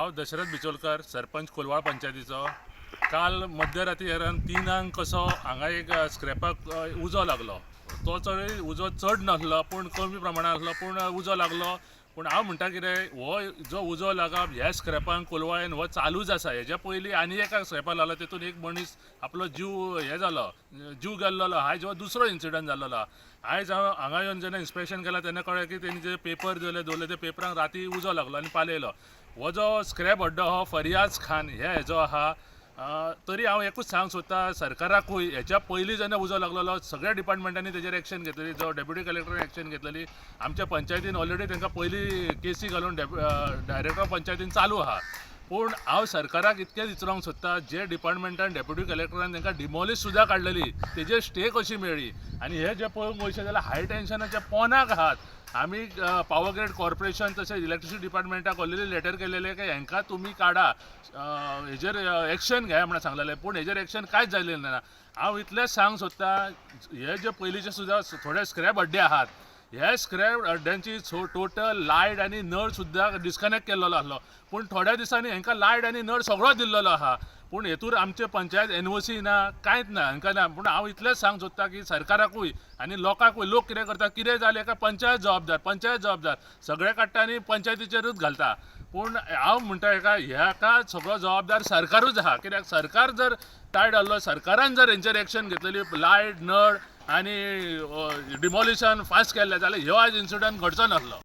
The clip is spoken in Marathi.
हांव दशरथ बिचोलकर सरपंच कोलवाळ पंचायतीचो. काल मध्यरातीन 3 कसो हांगा एक स्क्रॅपाक उजो लागलो. तो चड उजो चड नासलो पूण कमी प्रमाणांत आसलो पूण उजो लागलो. पूण हांव म्हणटा कितें, हो जो उजो लागप ह्या स्क्रॅपान कोलवाळेन हो चालूच आसा. हेज्या पयलीं आनी एका स्क्रॅपाक लागलो, तेतून एक मनीस आपलो जीव जीव गेल्लो. आयज हो दुसरो इन्सिडंट जाल्लो. आयज हांव हांगा येवन जेन्ना इन्स्पेक्शन केलां तेन्ना कळ्ळें की तेणी जे पेपर दवरले ते पेपरांक राती उजो लागलो आनी पालयलो. हो जो स्क्रॅप अड्डो हो फरियाज खान हेजो आहा. तरी हांव एकूच सांगूंक सोदतां सरकाराकूय, हेच्या पयलीं जेन्ना उजो लागलेलो सगळ्या डिपार्टमेंटांनी तेजेर एक्शन घेतलेली. जो डेप्युटी कलेक्टरान एक्शन घेतलेली. आमच्या पंचायतीन ऑलरेडी तांकां पयलीं केसी घालून डायरेक्टर ऑफ पंचायतीन चालू आहा. पूण हांव सरकाराक इतकेंच विचारूंक सोदतां, जे डिपार्टमेंटान डेप्युटी कलेक्टरान तांकां डिमॉलिश सुद्दां काडलेली तेजेर स्टे कशी मेळ्ळी. आनी हे जे पळोवंक वयचे जाल्यार हाय टेन्शनाच्या पोंदाक आहात. आमी पावर ग्रेड कॉर्पोरेशन तशेंच इलेक्ट्रिसिटी डिपार्टमेंटाक ऑलरेडी लेटर केलेले की हांकां तुमी काडा, हेजेर एक्शन घेया म्हणून सांगलेलें. पूण हेजेर एक्शन कांयच जाल्लें ना. हांव इतलेंच सांगूंक सोदतां, हे जे पयलींचे सुद्दां थोडे स्क्रॅप अड्डे आहात, ह्या स्क्रॅप अड्ड्यांची टोटल लायट आनी नळ सुद्दां डिस्कनेक्ट केल्लो आसलो. पूण थोड्या दिसांनी हांकां लायट आनी नळ सगळो दिल्लो आहा. पूण हेतूर आमचे पंचायत एनओसी ना, कांयच ना, हांकां ना. पूण हांव इतलेंच सांगूंक सोदतां की सरकाराकूय आनी लोकांकूय, लोक कितें करता, कितें जालें काय पंचायत जबाबदार सगळे काडटा आनी पंचायतीचेरूच घालता. पूण हांव म्हणटा हेका सगळो जबाबदार सरकारूच आहा. कित्याक सरकार जर टायट आसलो, सरकारान जर हेंचेर एक्शन घेतलेली, लायट नळ आनी डिमॉलिशन फास्ट केल्लें जाल्यार ह्यो आयज इन्सिडंट घडचो नासलो.